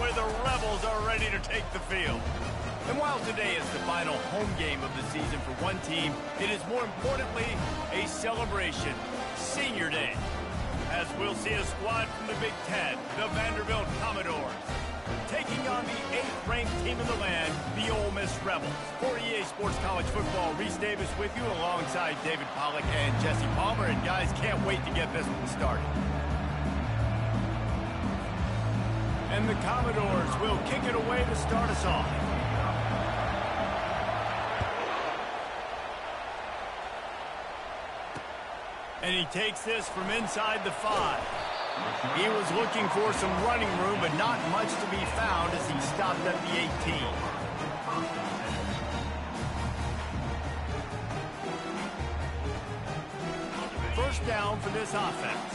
where the Rebels are ready to take the field. And while today is the final home game of the season for one team, it is more importantly a celebration, Senior Day, as we'll see a squad from the Big Ten, the Vanderbilt Commodores, taking on the 8th-ranked team in the land, the Ole Miss Rebels. For EA Sports College Football, Reese Davis with you alongside David Pollack and Jesse Palmer. And guys, can't wait to get this one started. And the Commodores will kick it away to start us off. And he takes this from inside the 5. He was looking for some running room, but not much to be found as he stopped at the 18. First down for this offense.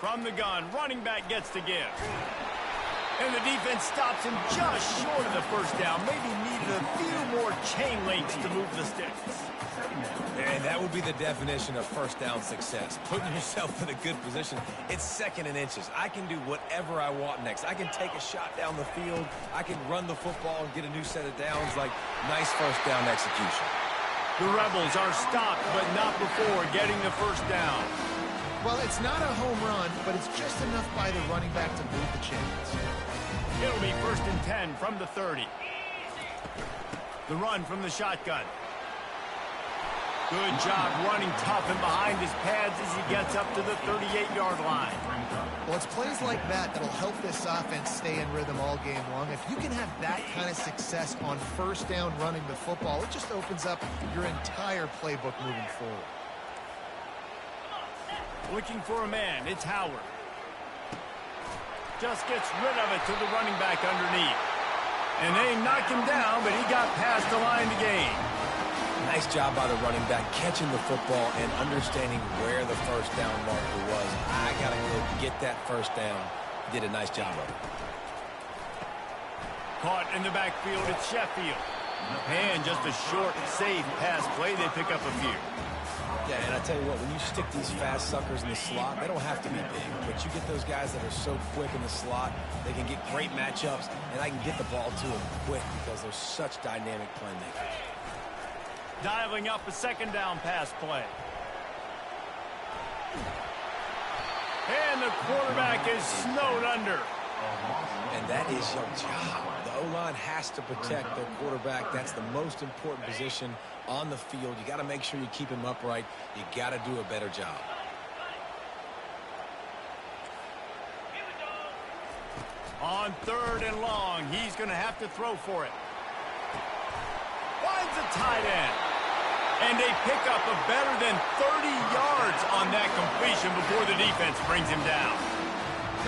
From the gun, running back gets to give. And the defense stops him just short of the first down. Maybe needed a few more chain links to move the sticks. And that would be the definition of first down success. Putting yourself in a good position. It's 2nd and inches. I can do whatever I want next. I can take a shot down the field. I can run the football and get a new set of downs. Like, nice first down execution. The Rebels are stopped, but not before getting the first down. Well, it's not a home run, but it's just enough by the running back to move the chains. It'll be 1st and 10 from the 30. The run from the shotgun. Good job running tough and behind his pads as he gets up to the 38-yard line. Well, it's plays like that that'll help this offense stay in rhythm all game long. If you can have that kind of success on first down running the football, it just opens up your entire playbook moving forward. Looking for a man, it's Howard. Just gets rid of it to the running back underneath. And they knocked him down, but he got past the line to gain. Nice job by the running back catching the football and understanding where the first down marker was. I got to go get that first down. Did a nice job of it. Caught in the backfield, it's Sheffield. And just a short, safe pass play. They pick up a few. Yeah, and I tell you what, when you stick these fast suckers in the slot, they don't have to be big. But you get those guys that are so quick in the slot, they can get great matchups, and I can get the ball to them quick because they're such dynamic playmakers. Dialing up a 2nd down pass play. And the quarterback is snowed under. And that is your job. The O-line has to protect their quarterback. That's the most important position on the field. You got to make sure you keep him upright. You got to do a better job. On 3rd and long, he's going to have to throw for it. Finds a tight end. And they pick up a better than 30 yards on that completion before the defense brings him down.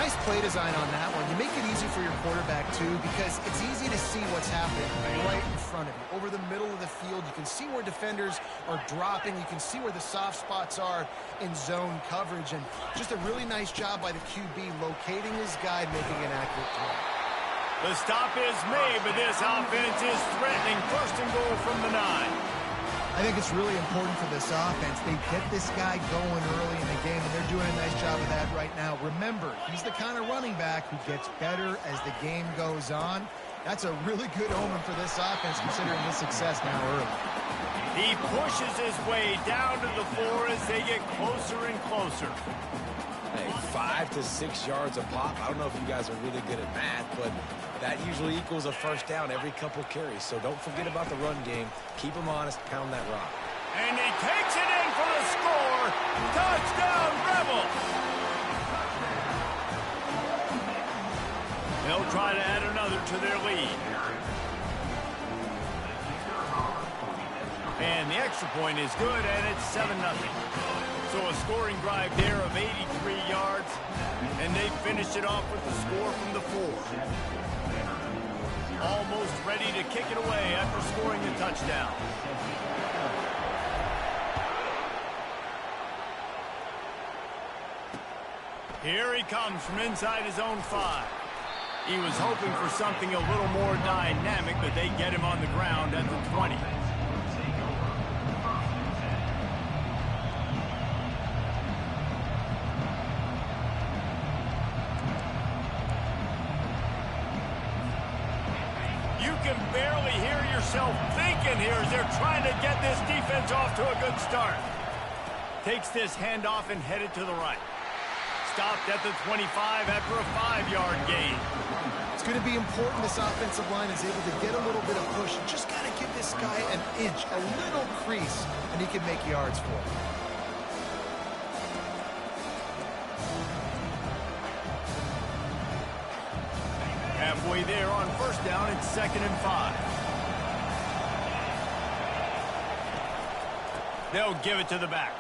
Nice play design on that one. You make it easy for your quarterback, too, because it's easy to see what's happening right in front of you. Over the middle of the field, you can see where defenders are dropping. You can see where the soft spots are in zone coverage. And just a really nice job by the QB locating his guy, making an accurate throw. The stop is made, but this offense is threatening. 1st and goal from the 9. I think it's really important for this offense. They get this guy going early in the game, and they're doing a nice job of that right now. Remember, he's the kind of running back who gets better as the game goes on. That's a really good omen for this offense, considering his success now early. He pushes his way down to the floor as they get closer and closer. Hey, 5 to 6 yards a pop. I don't know if you guys are really good at math, but that usually equals a first down every couple carries. So don't forget about the run game. Keep them honest. Pound that rock. And he takes it in for the score. Touchdown, Rebels. They'll try to add another to their lead. And the extra point is good, and it's 7-0. So a scoring drive there of 83 yards, and they finished it off with the score from the 4. Almost ready to kick it away after scoring the touchdown. Here he comes from inside his own 5. He was hoping for something a little more dynamic, but they get him on the ground at the 20. can barely hear yourself thinking here as they're trying to get this defense off to a good start. Takes this handoff and headed to the right. Stopped at the 25 after a 5-yard gain. It's going to be important this offensive line is able to get a little bit of push. You just got to give this guy an inch, a little crease, and he can make yards for it. Halfway there on first down, it's 2nd and 5. They'll give it to the back.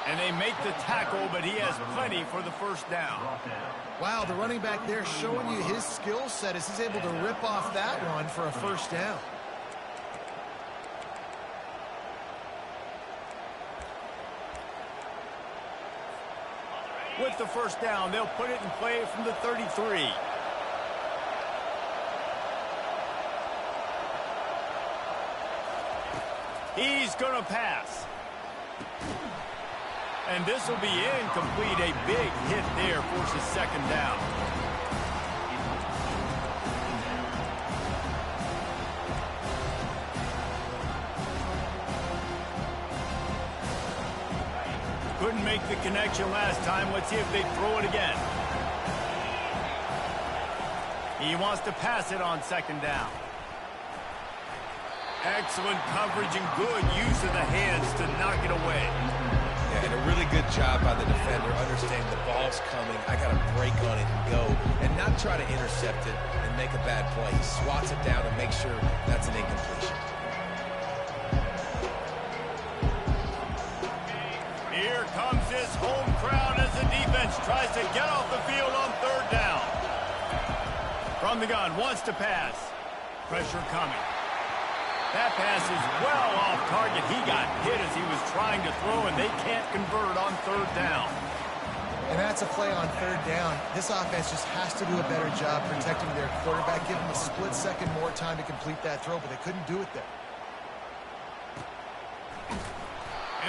And they make the tackle, but he has plenty for the first down. Wow, the running back there showing you his skill set as he's able to rip off that one for a first down. With the first down, they'll put it in play from the 33. He's going to pass. And this will be incomplete. A big hit there, forces 2nd down. Couldn't make the connection last time. Let's see if they throw it again. He wants to pass it on 2nd down. Excellent coverage and good use of the hands to knock it away. Yeah, and a really good job by the defender understanding the ball's coming. I got to break on it and go and not try to intercept it and make a bad play. He swats it down and makes sure that's an incompletion. Here comes this home crowd as the defense tries to get off the field on 3rd down. From the gun, wants to pass. Pressure coming. That pass is well off target. He got hit as he was trying to throw, and they can't convert on 3rd down. And that's a play on 3rd down. This offense just has to do a better job protecting their quarterback. Give him a split second more time to complete that throw, but they couldn't do it there.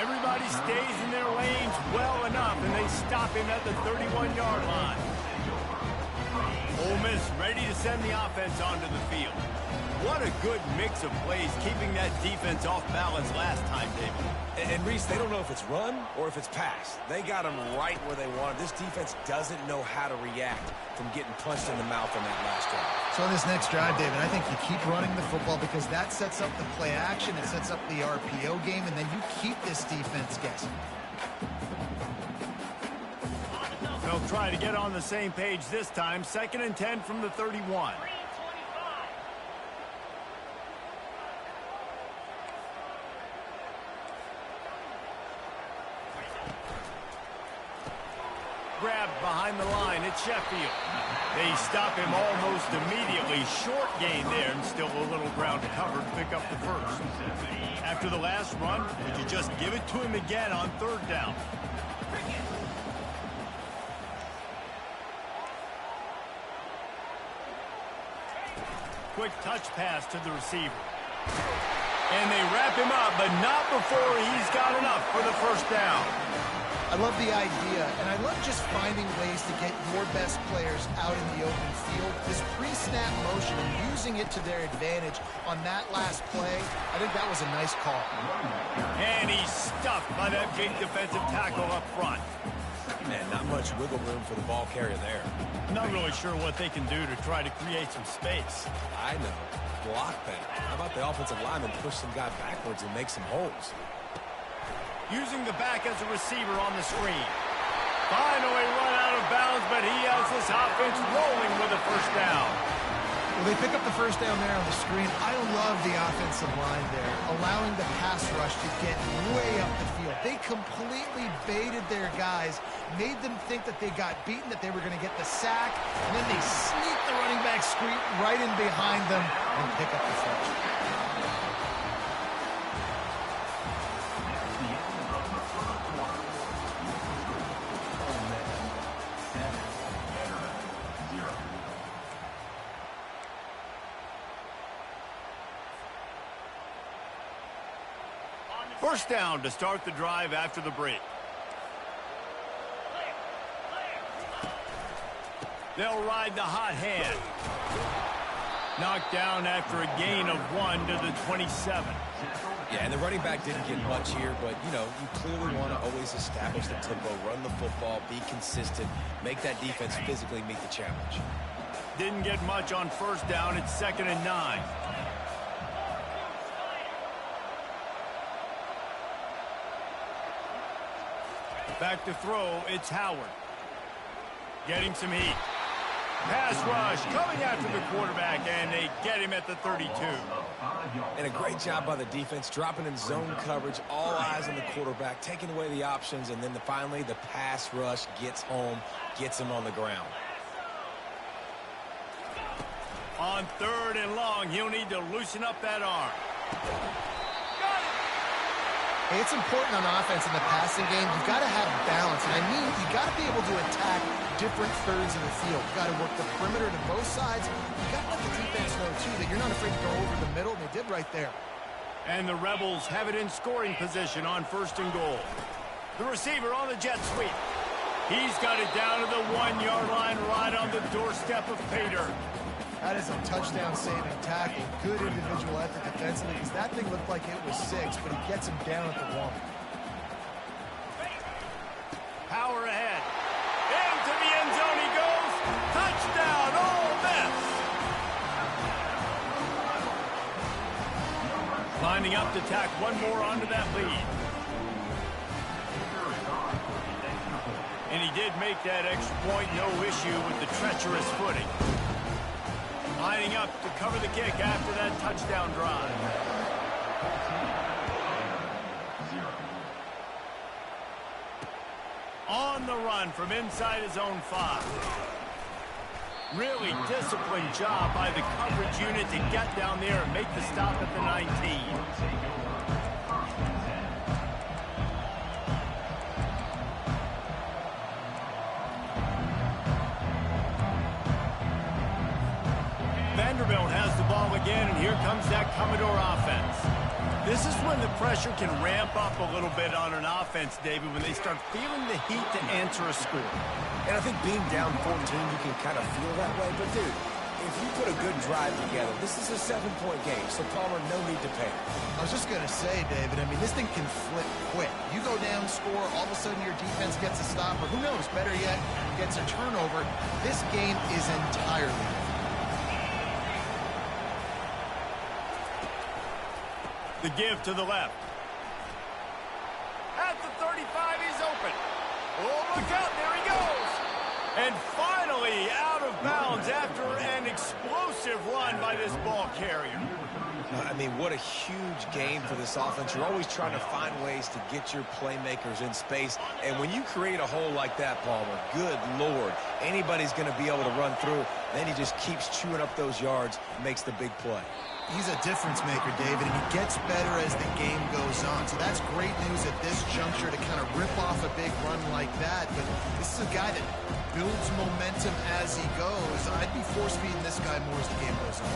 Everybody stays in their lanes well enough, and they stop him at the 31-yard line. Ole Miss ready to send the offense onto the field. What a good mix of plays, keeping that defense off balance last time, David. And Reese, they don't know if it's run or if it's pass. They got them right where they want them. This defense doesn't know how to react from getting punched in the mouth on that last drive. So on this next drive, David, I think you keep running the football because that sets up the play action, it sets up the RPO game, and then you keep this defense guessing. They'll try to get on the same page this time. 2nd and 10 from the 31. Grabbed behind the line at Sheffield. They stop him almost immediately. Short gain there and still a little ground covered to pick up the first. After the last run, would you just give it to him again on 3rd down? Quick touch pass to the receiver. And they wrap him up, but not before he's got enough for the first down. I love the idea, and I love just finding ways to get your best players out in the open field. This pre-snap motion and using it to their advantage on that last play, I think that was a nice call. And he's stuffed by that big defensive tackle up front. Man, not much wiggle room for the ball carrier there. Not really sure what they can do to try to create some space. I know. Block better. How about the offensive lineman push some guy backwards and make some holes? Using the back as a receiver on the screen. Finally run out of bounds, but he has this offense rolling with a first down. Well, they pick up the first down there on the screen. I love the offensive line there, allowing the pass rush to get way up the field. They completely baited their guys, made them think that they got beaten, that they were going to get the sack, and then they sneak the running back screen right in behind them and pick up the first. First down to start the drive after the break. They'll ride the hot hand. Knocked down after a gain of 1 to the 27. Yeah, and the running back didn't get much here, but, you know, you clearly want to always establish the tempo, run the football, be consistent, make that defense physically meet the challenge. Didn't get much on first down. It's 2nd and 9. Back to throw, it's Howard. Getting some heat. Pass rush coming after the quarterback, and they get him at the 32. And a great job by the defense, dropping in zone coverage, all eyes on the quarterback, taking away the options, and then finally the pass rush gets home, gets him on the ground. On 3rd and long, he'll need to loosen up that arm. Hey, it's important on offense in the passing game. You've got to have balance. And I mean, you've got to be able to attack different thirds of the field. You've got to work the perimeter to both sides. You've got to let the defense know, too, that you're not afraid to go over the middle, and they did right there. And the Rebels have it in scoring position on 1st and goal. The receiver on the jet sweep. He's got it down to the 1-yard line right on the doorstep of Pater. That is a touchdown-saving tackle. Good individual effort defensively, because that thing looked like it was 6, but he gets him down at the 1. Power ahead. Into the end zone he goes. Touchdown, Ole Miss. Lining up to tack one more onto that lead. And he did make that extra point, no issue with the treacherous footing. Lining up to cover the kick after that touchdown drive. On the run from inside his own 5. Really disciplined job by the coverage unit to get down there and make the stop at the 19. Vanderbilt has the ball again, and here comes that Commodore offense. This is when the pressure can ramp up a little bit on an offense, David, when they start feeling the heat to answer a score. And I think being down 14, you can kind of feel that way. But, dude, if you put a good drive together, this is a 7-point game, so Palmer, no need to panic. I was just going to say, David, I mean, this thing can flip quick. You go down, score, all of a sudden your defense gets a stop, or who knows, better yet, gets a turnover. This game is entirely different. The give to the left. At the 35, he's open. Oh, look out, there he goes. And finally out of bounds after an explosive run by this ball carrier. I mean, what a huge game for this offense. You're always trying to find ways to get your playmakers in space. And when you create a hole like that, Palmer, good Lord, anybody's going to be able to run through. Then he just keeps chewing up those yards, makes the big play. He's a difference maker, David, and he gets better as the game goes on. So that's great news at this juncture to kind of rip off a big run like that. But this is a guy that builds momentum as he goes. I'd be force-feeding this guy more as the game goes on.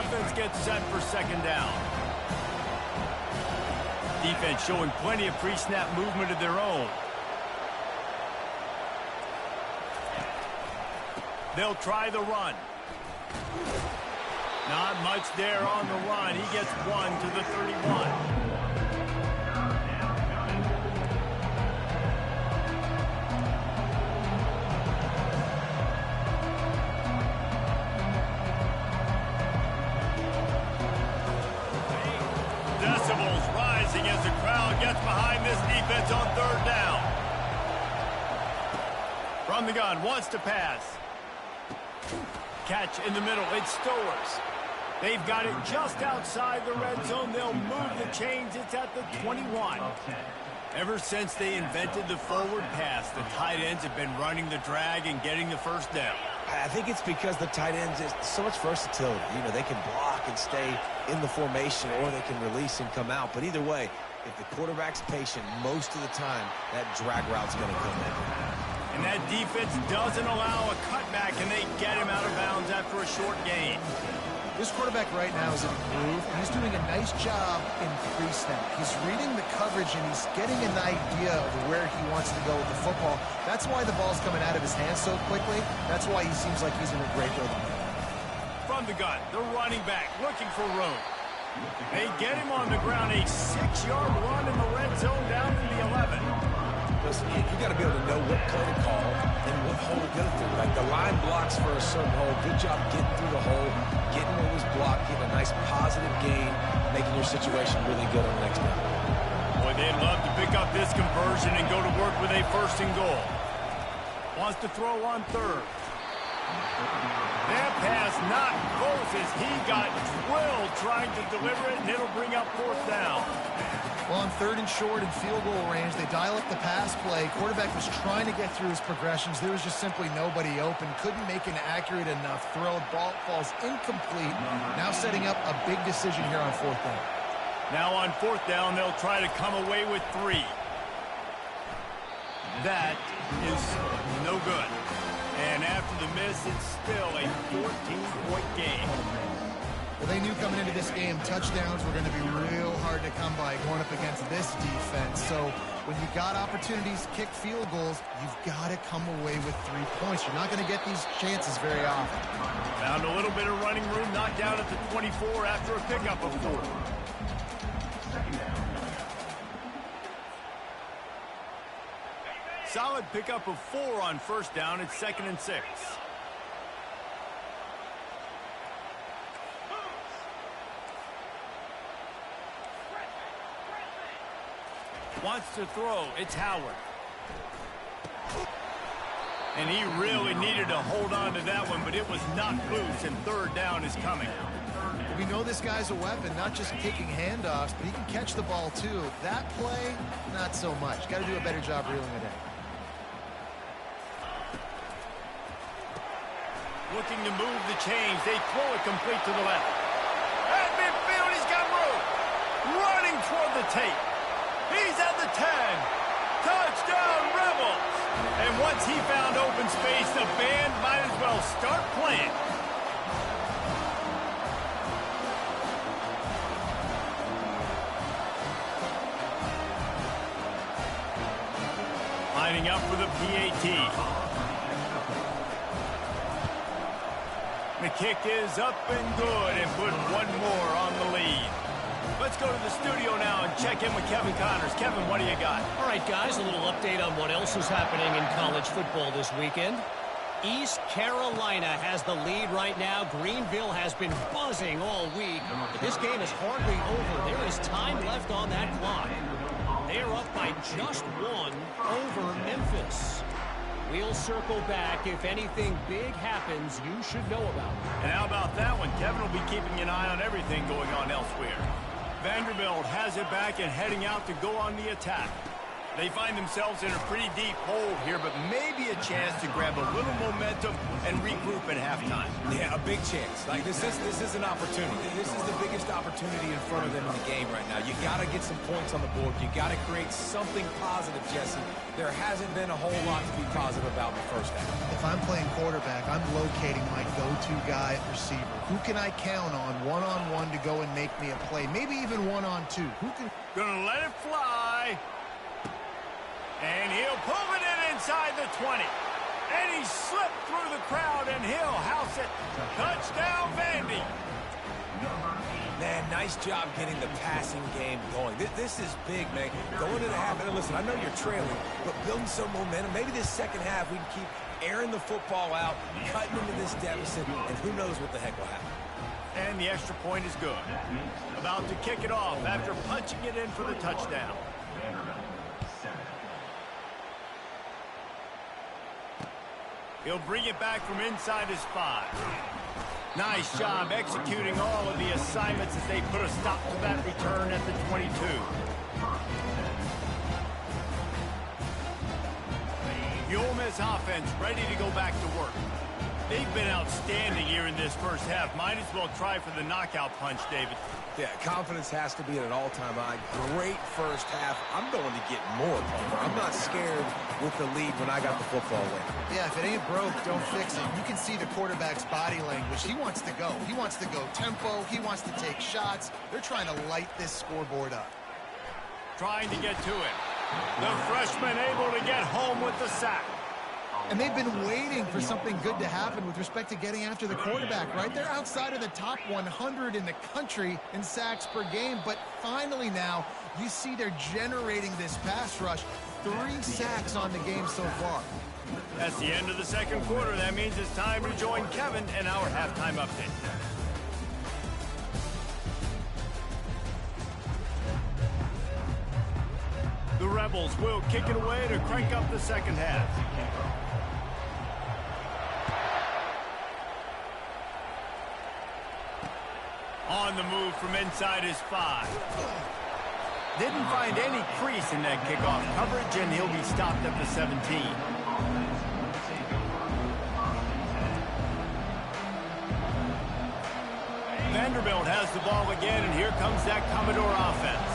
Offense gets set for 2nd down. Defense showing plenty of pre-snap movement of their own. They'll try the run. Not much there on the run. He gets 1 to the 31. Decibels rising as the crowd gets behind this defense on 3rd down. From the gun, wants to pass. Catch in the middle, it's Stowers. They've got it just outside the red zone. They'll move the chains. It's at the 21. Ever since they invented the forward pass, the tight ends have been running the drag and getting the first down. I think it's because the tight ends is so much versatility. You know, they can block and stay in the formation, or they can release and come out. But either way, if the quarterback's patient, most of the time, that drag route's going to come in. And that defense doesn't allow a cutback, and they get him out of bounds after a short gain. This quarterback right now is in a groove, and he's doing a nice job in pre-snap. He's reading the coverage, and he's getting an idea of where he wants to go with the football. That's why the ball's coming out of his hands so quickly. That's why he seems like he's in a great rhythm. From the gun, the running back looking for room. They get him on the ground, a 6-yard run in the red zone down to the 11. Listen, you got to be able to know what play to call and what hole to go through. Like the line blocks for a certain hole. Good job getting through the hole, getting what was blocked, getting a nice positive gain, making your situation really good on the next down. Boy, they'd love to pick up this conversion and go to work with a 1st and goal. Wants to throw on 3rd. That pass not close as he got drilled trying to deliver it, and it'll bring up 4th down. Well, on 3rd and short and field goal range, they dial up the pass play. Quarterback was trying to get through his progressions. There was just simply nobody open. Couldn't make an accurate enough throw. Ball falls incomplete. Now setting up a big decision here on 4th down. Now on 4th down, they'll try to come away with 3. That is no good. And after the miss, it's still a 14-point game. Well, they knew coming into this game touchdowns were going to be real hard to come by going up against this defense. So when you got opportunities to kick field goals, you've got to come away with 3 points. You're not going to get these chances very often. Found a little bit of running room, knocked down at the 24 after a pickup of 4. Solid pickup of 4 on 1st down. It's 2nd and 6. Wants to throw. It's Howard. And he really needed to hold on to that one, but it was knocked loose, and 3rd down is coming. We know this guy's a weapon, not just kicking handoffs, but he can catch the ball too. That play, not so much. Got to do a better job reeling it in. Looking to move the chains. They throw it complete to the left. At midfield, he's got room. Running toward the tape. He's at the 10. Touchdown, Rebels. And once he found open space, the band might as well start playing. Lining up for the PAT. The kick is up and good and put one more on the lead. Let's go to the studio now and check in with Kevin Connors. Kevin, what do you got? All right, guys, a little update on what else is happening in college football this weekend. East Carolina has the lead right now. Greenville has been buzzing all week, but this game is hardly over. There is time left on that clock. They are up by just 1 over Memphis. We'll circle back. If anything big happens, you should know about it. And how about that one? Kevin will be keeping an eye on everything going on elsewhere. Vanderbilt has it back and heading out to go on the attack. They find themselves in a pretty deep hole here, but maybe a chance to grab a little momentum and regroup at halftime. Yeah, a big chance. Like this is an opportunity. This is the biggest opportunity in front of them in the game right now. You got to get some points on the board. You got to create something positive, Jesse. There hasn't been a whole lot to be positive about in the first half. If I'm playing quarterback, I'm locating my go-to guy at receiver. Who can I count on one-on-one to go and make me a play? Maybe even one-on-two. Who can? Gonna let it fly. And he'll pull it in inside the 20. And he slipped through the crowd, and he'll house it. Touchdown, Vandy. Man, nice job getting the passing game going. This is big, man. Going to the half, and listen, I know you're trailing, but building some momentum. Maybe this second half we can keep airing the football out, cutting into this deficit, and who knows what the heck will happen. And the extra point is good. About to kick it off after punching it in for the touchdown. He'll bring it back from inside his 5. Nice job executing all of the assignments as they put a stop to that return at the 22. The Ole Miss offense ready to go back to work. They've been outstanding here in this first half. Might as well try for the knockout punch, David. Yeah, confidence has to be at an all-time high. Great first half. I'm going to get more, Palmer. I'm not scared with the lead when I got the football away. Yeah, if it ain't broke, don't fix it. You can see the quarterback's body language. He wants to go. He wants to go tempo. He wants to take shots. They're trying to light this scoreboard up. Trying to get to it. The freshman able to get home with the sack. And they've been waiting for something good to happen with respect to getting after the quarterback, right? They're outside of the top 100 in the country in sacks per game, but finally now you see they're generating this pass rush. 3 sacks on the game so far. That's the end of the second quarter. That means it's time to join Kevin in our halftime update. The Rebels will kick it away to crank up the second half. On the move from inside his 5. Didn't find any crease in that kickoff coverage, and he'll be stopped at the 17. Vanderbilt has the ball again, and here comes that Commodore offense.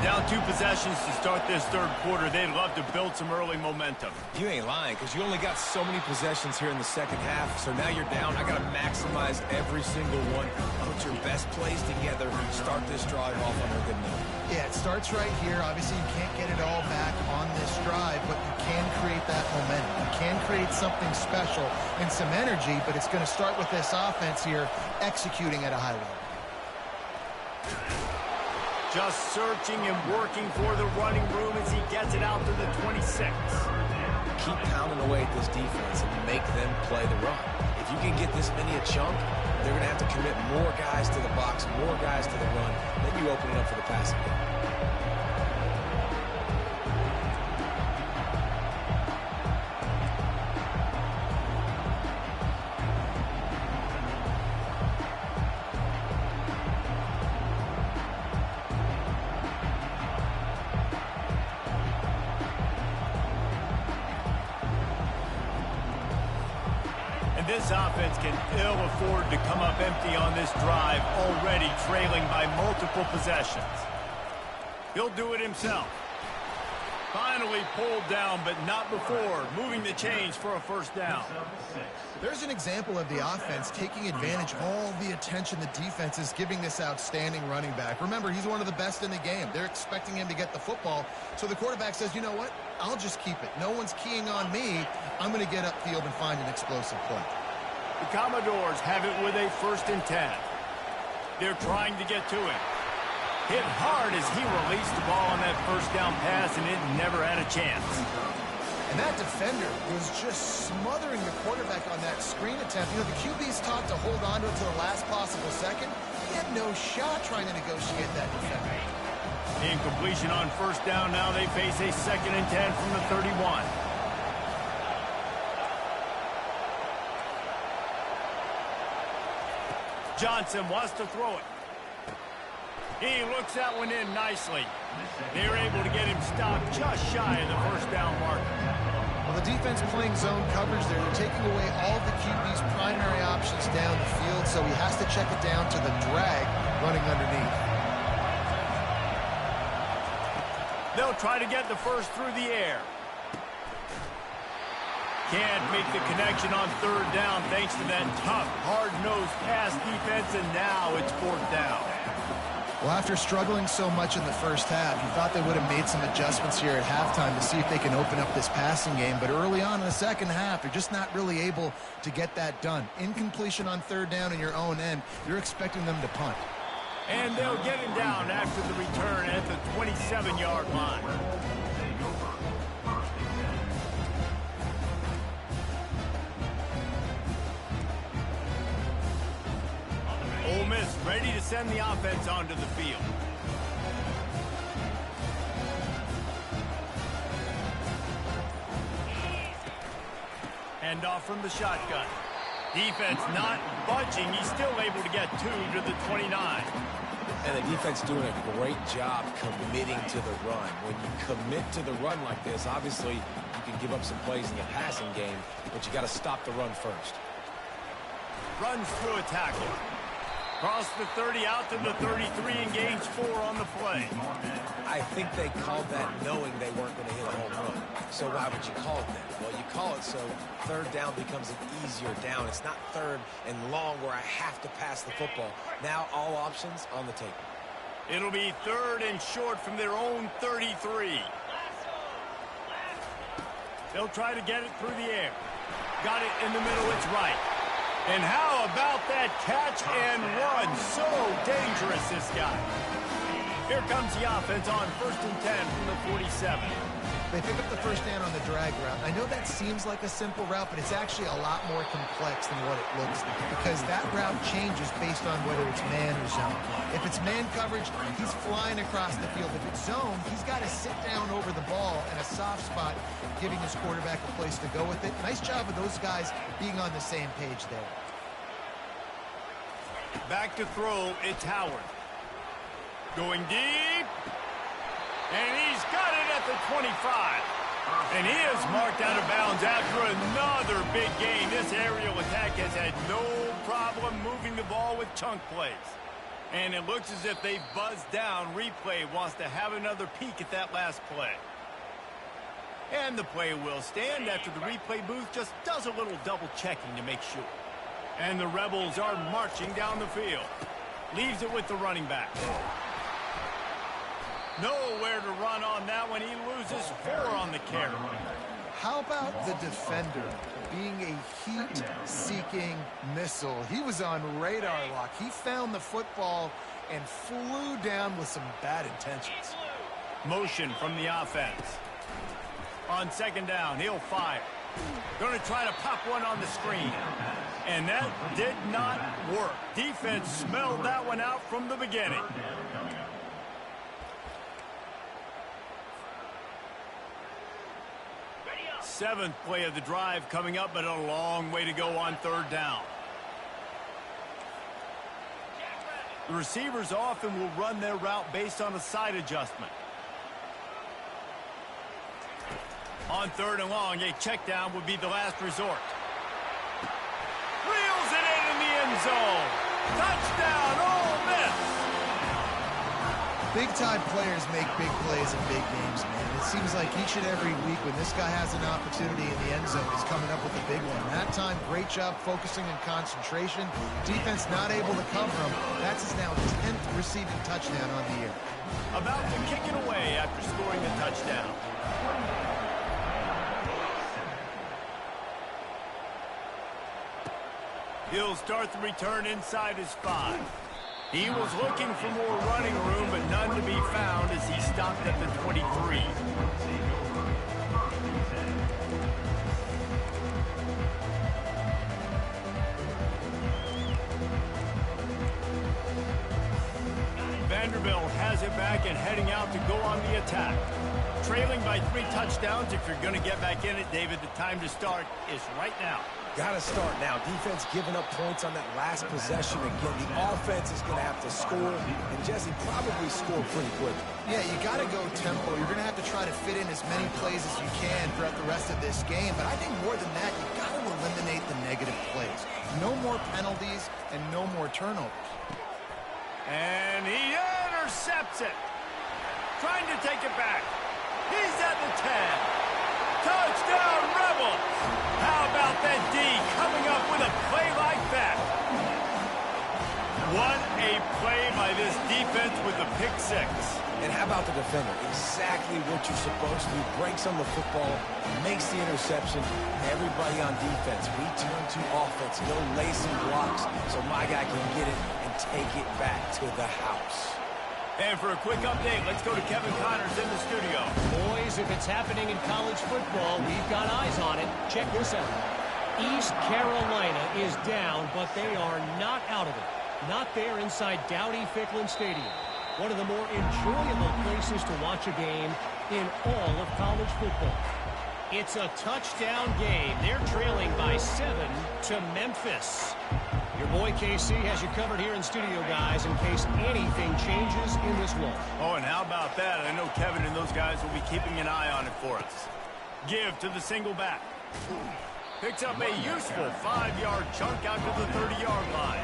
Down 2 possessions to start this third quarter. They'd love to build some early momentum. You ain't lying, because you only got so many possessions here in the second half, so now you're down. I got to maximize every single one. Put your best plays together. Start this drive off on a good note. Yeah, it starts right here. Obviously, you can't get it all back on this drive, but you can create that momentum. You can create something special and some energy, but it's going to start with this offense here executing at a high level. Just searching and working for the running room as he gets it out to the 26. Keep pounding away at this defense and make them play the run. If you can get this many a chunk, they're going to have to commit more guys to the box, more guys to the run. Then you open it up for the passing game. This offense can ill afford to come up empty on this drive, already trailing by multiple possessions. He'll do it himself. Finally pulled down, but not before moving the chains for a first down. There's an example of the offense taking advantage of all the attention the defense is giving this outstanding running back. Remember, he's one of the best in the game. They're expecting him to get the football, so the quarterback says, you know what? I'll just keep it. No one's keying on me. I'm going to get upfield and find an explosive play. The Commodores have it with a 1st and 10. They're trying to get to it. Hit hard as he released the ball on that first down pass, and it never had a chance. And that defender was just smothering the quarterback on that screen attempt. You know, the QB's taught to hold on to it to the last possible second. He had no shot trying to negotiate that defender. Incompletion on first down. Now they face a 2nd and 10 from the 31. Johnson wants to throw it. He looks that one in nicely. They're able to get him stopped just shy of the first down marker. Well, the defense playing zone coverage there. They're taking away all the QB's primary options down the field, so he has to check it down to the drag running underneath. They'll try to get the first through the air. Can't make the connection on third down thanks to that tough, hard-nosed pass defense, and now it's 4th down. Well, after struggling so much in the first half, you thought they would have made some adjustments here at halftime to see if they can open up this passing game. But early on in the second half, they're just not really able to get that done. Incompletion on third down in your own end, you're expecting them to punt. And they'll get him down after the return at the 27-yard line. Ole Miss ready to send the offense onto the field. Handoff from the shotgun. Defense not budging. He's still able to get 2 to the 29. And the defense doing a great job committing to the run. When you commit to the run like this, obviously you can give up some plays in the passing game, but you got to stop the run first. runs through a tackle. Cross the 30 out to the 33 and gains 4 on the play. I think they called that knowing they weren't going to hit a home run. So why would you call it that? Well, you call it so third down becomes an easier down. It's not third and long where I have to pass the football. Now all options on the table. It'll be third and short from their own 33. They'll try to get it through the air. Got it in the middle. It's right. And how about that catch and run? So dangerous, this guy. Here comes the offense on 1st and 10 from the 47. They pick up the first down on the drag route. I know that seems like a simple route, but it's actually a lot more complex than what it looks like because that route changes based on whether it's man or zone. If it's man coverage, he's flying across the field. If it's zone, he's got to sit down over the ball in a soft spot, giving his quarterback a place to go with it. Nice job of those guys being on the same page there. Back to throw, it's Howard. Going deep. And he's got it at the 25. And he is marked out of bounds after another big gain. This aerial attack has had no problem moving the ball with chunk plays. And it looks as if they've buzzed down. Replay wants to have another peek at that last play. And the play will stand after the replay booth just does a little double checking to make sure. And the Rebels are marching down the field. Leaves it with the running back. Nowhere to run on that one. He loses 4 on the carry. How about the defender being a heat-seeking missile? He was on radar lock. He found the football and flew down with some bad intentions. Motion from the offense. On 2nd down, he'll fire. Going to try to pop one on the screen. And that did not work. Defense smelled that one out from the beginning. Seventh play of the drive coming up, but a long way to go on 3rd down. The receivers often will run their route based on a side adjustment. On 3rd and long, a check down would be the last resort. Reels it in the end zone. Touchdown, Ole Miss. Big-time players make big plays in big games, man. It seems like each and every week when this guy has an opportunity in the end zone, he's coming up with a big one. That time, great job focusing and concentration. Defense not able to cover him. That's his now 10th receiving touchdown on the year. About to kick it away after scoring a touchdown. He'll start the return inside his 5. He was looking for more running room, but none to be found as he stopped at the 23. Vanderbilt has it back and heading out to go on the attack. Trailing by 3 touchdowns. If you're going to get back in it, David, the time to start is right now. Got to start now. Defense giving up points on that last possession. Again, the offense is going to have to score, and Jesse probably score pretty quick. Yeah, you got to go tempo. You're going to have to try to fit in as many plays as you can throughout the rest of this game. But I think more than that, you got to eliminate the negative plays. No more penalties and no more turnovers. And he intercepts it. Trying to take it back. He's at the 10. Touchdown, Rebels! How about that D coming up with a play like that? What a play by this defense with the pick 6. And how about the defender? Exactly what you're supposed to do. Breaks on the football, makes the interception. Everybody on defense, we turn to offense. Go lay some blocks so my guy can get it and take it back to the house. And for a quick update, let's go to Kevin Connors in the studio. Boys, if it's happening in college football, we've got eyes on it. Check this out. East Carolina is down, but they are not out of it. Not there inside Dowdy-Ficklin Stadium. One of the more enjoyable places to watch a game in all of college football. It's a touchdown game. They're trailing by 7 to Memphis. Your boy KC has you covered here in studio, guys, in case anything changes in this one. Oh, and how about that? I know Kevin and those guys will be keeping an eye on it for us. Give to the single back. Picks up a useful 5-yard chunk out to the 30-yard line.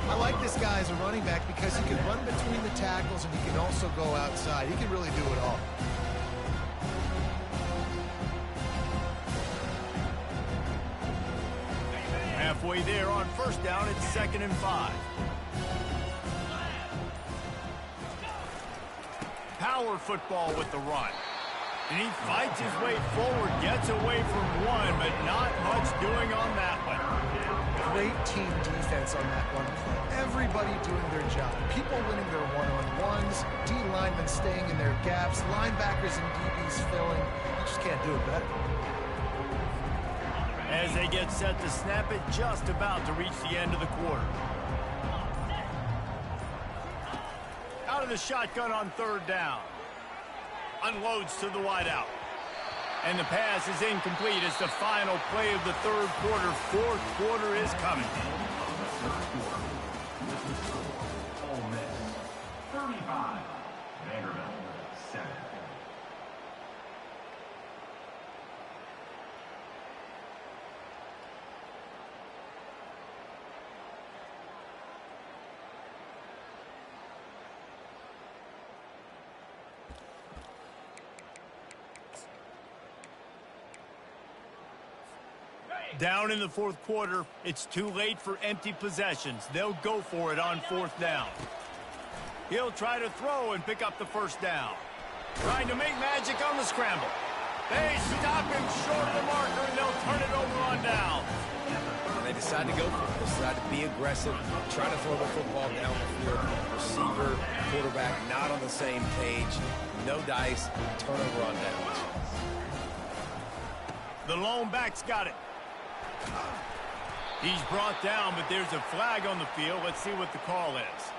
I like this guy as a running back because he can run between the tackles and he can also go outside. He can really do it all. Halfway there on first down, it's 2nd and 5. Power football with the run. And he fights his way forward, gets away from one, but not much doing on that one. Great team defense on that one play. Everybody doing their job. People winning their one-on-ones, D linemen staying in their gaps, linebackers and DBs filling. You just can't do it better. As they get set to snap it, just about to reach the end of the quarter. Out of the shotgun on 3rd down. Unloads to the wideout. And the pass is incomplete as the final play of the 3rd quarter. 4th quarter is coming. Ole Miss, 35. Vanderbilt, 7. Down in the 4th quarter, it's too late for empty possessions. They'll go for it on 4th down. He'll try to throw and pick up the 1st down. Trying to make magic on the scramble. They stop him short of the marker, and they'll turn it over on down. And they decide to go for it. They decide to be aggressive, try to throw the football down the field. Receiver, quarterback, not on the same page. No dice, turnover on downs. The lone back's got it. He's brought down, but there's a flag on the field. Let's see what the call is.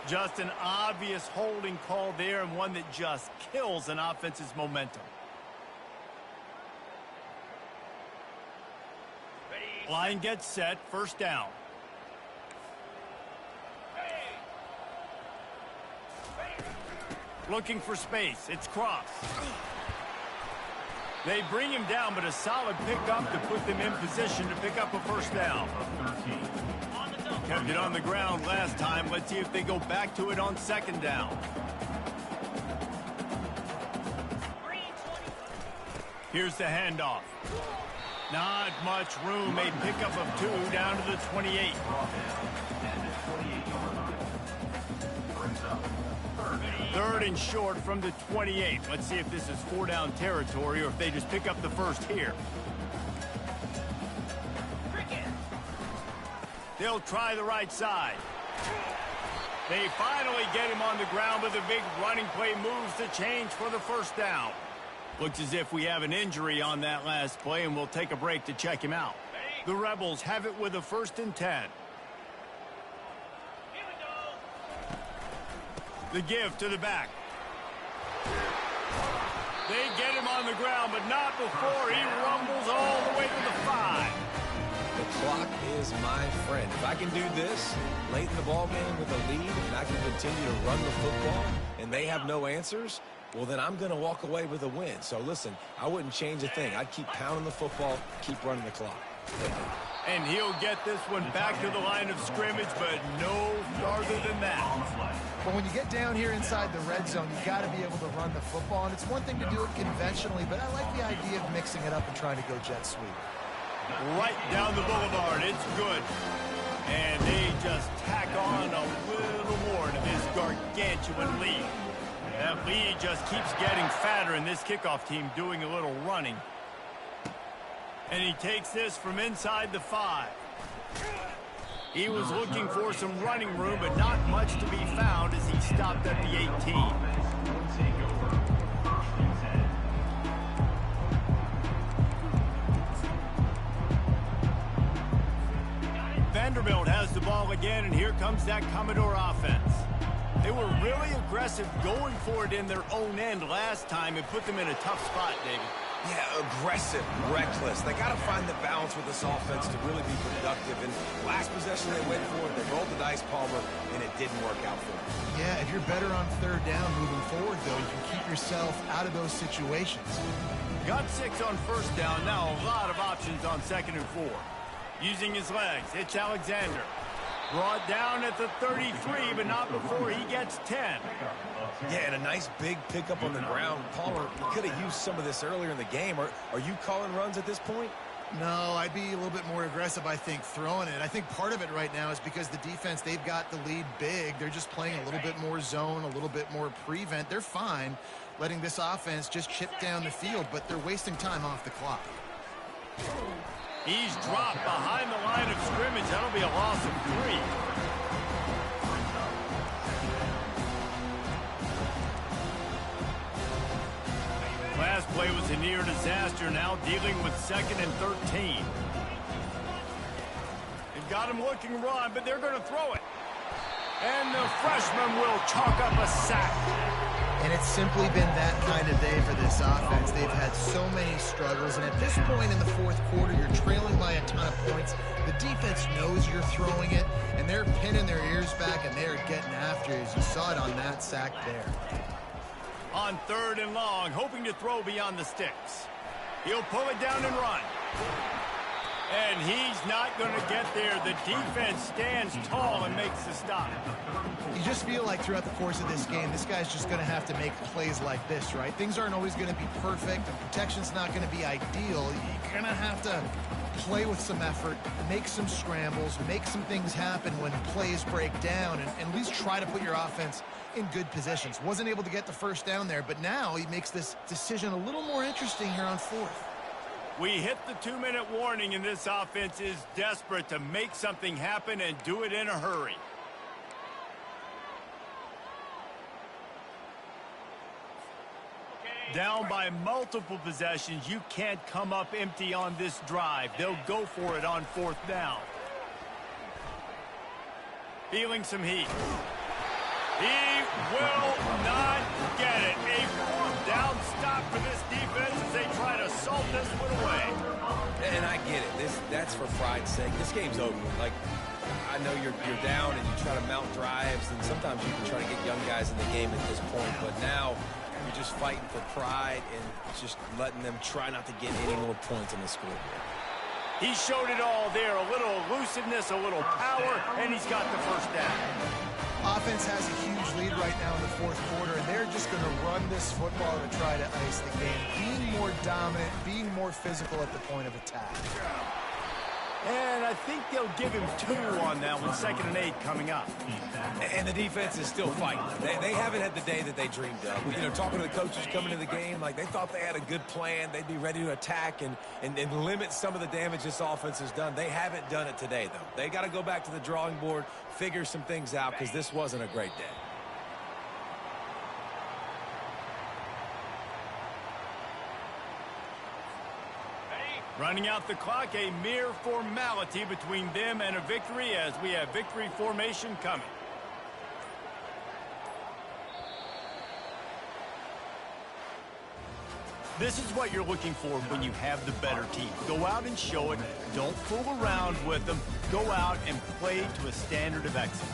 Just an obvious holding call there, and one that just kills an offense's momentum. Line gets set, 1st down. Looking for space. It's cross. They bring him down, but a solid pickup to put them in position to pick up a 1st down. Kept it on the ground last time. Let's see if they go back to it on 2nd down. Here's the handoff. Not much room. A pickup of 2 down to the 28. 3rd and short from the 28. Let's see if this is 4-down territory or if they just pick up the 1st here. They'll try the right side. They finally get him on the ground, but the big running play moves the change for the 1st down. Looks as if we have an injury on that last play, and we'll take a break to check him out. The Rebels have it with a 1st and 10. The give to the back. They get him on the ground, but not before he rumbles all the way to the 5. The clock is my friend. If I can do this late in the ball game with a lead and I can continue to run the football and they have no answers, well, then I'm going to walk away with a win. So, listen, I wouldn't change a thing. I'd keep pounding the football, keep running the clock. And he'll get this one back to the line of scrimmage, but no farther than that. But when you get down here inside the red zone, you got to be able to run the football. And it's one thing to do it conventionally, but I like the idea of mixing it up and trying to go jet sweep. Right down the boulevard. It's good. And they just tack on a little more to this gargantuan lead. That lead just keeps getting fatter, and this kickoff team doing a little running. And he takes this from inside the 5. He was looking for some running room, but not much to be found as he stopped at the 18. Vanderbilt has the ball again, and here comes that Commodore offense. They were really aggressive going for it in their own end last time and put them in a tough spot, David. Yeah, aggressive, reckless. They got to find the balance with this offense to really be productive. And last possession they went for it, they rolled the dice, Palmer, and it didn't work out for them. Yeah, if you're better on third down moving forward, though, you can keep yourself out of those situations. Got 6 on first down. Now a lot of options on 2nd and 4. Using his legs, it's Alexander. Brought down at the 33, but not before he gets 10. Yeah, and a nice big pickup on the ground. Palmer, you could have used some of this earlier in the game. Are you calling runs at this point? No, I'd be a little bit more aggressive, I think, throwing it. I think part of it right now is because the defense, they've got the lead big. They're just playing a little bit more zone, a little bit more prevent. They're fine letting this offense just chip down the field, but they're wasting time off the clock. He's dropped behind the line of scrimmage. That'll be a loss of 3. Last play was a near disaster, now dealing with 2nd and 13. They've got him looking run, but they're going to throw it. And the freshman will chalk up a sack. And it's simply been that kind of day for this offense. They've had so many struggles, and at this point in the fourth quarter, you're trailing by a ton of points. The defense knows you're throwing it, and they're pinning their ears back, and they're getting after it, as you saw it on that sack there. On 3rd and long, hoping to throw beyond the sticks. He'll pull it down and run. And he's not going to get there. The defense stands tall and makes the stop. You just feel like throughout the course of this game, this guy's just going to have to make plays like this, right? Things aren't always going to be perfect, and protection's not going to be ideal. You're going to have to play with some effort, make some scrambles, make some things happen when plays break down, and at least try to put your offense in good positions. Wasn't able to get the first down there, but now he makes this decision a little more interesting here on 4th. We hit the 2-minute warning, and this offense is desperate to make something happen and do it in a hurry. Down by multiple possessions, you can't come up empty on this drive. They'll go for it on 4th down. Feeling some heat. He will not get it. A 4th down stop for this defense as they try to salt this one away. And I get it. That's for pride's sake. This game's over. Like, I know you're down and you try to mount drives, and sometimes you can try to get young guys in the game at this point, but now you're just fighting for pride and just letting them try not to get any more points on the scoreboard. He showed it all there. A little elusiveness, a little power, and he's got the first down. Offense has a huge lead right now in the 4th quarter, and they're just going to run this football to try to ice the game. Being more dominant, being more physical at the point of attack. And I think they'll give him 2 on that one. 2nd and 8 coming up. And the defense is still fighting. They haven't had the day that they dreamed of. You know, talking to the coaches coming to the game, like they thought they had a good plan. They'd be ready to attack and limit some of the damage this offense has done. They haven't done it today, though. They got to go back to the drawing board, figure some things out, because this wasn't a great day. Running out the clock, a mere formality between them and a victory as we have victory formation coming. This is what you're looking for when you have the better team. Go out and show it. Don't fool around with them. Go out and play to a standard of excellence.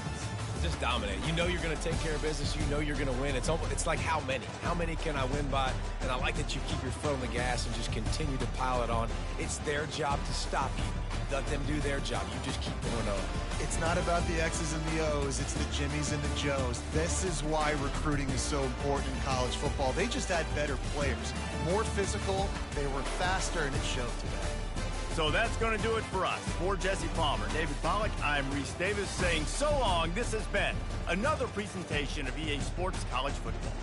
Just dominate. You know you're going to take care of business. You know you're going to win. It's like how many? How many can I win by? And I like that you keep your foot on the gas and just continue to pile it on. It's their job to stop you. Let them do their job. You just keep going on. It's not about the X's and the O's. It's the Jimmies and the Joes. This is why recruiting is so important in college football. They just had better players. More physical. They were faster, and it showed today. So that's going to do it for us. For Jesse Palmer, David Pollack, I'm Reese Davis saying so long. This has been another presentation of EA Sports College Football.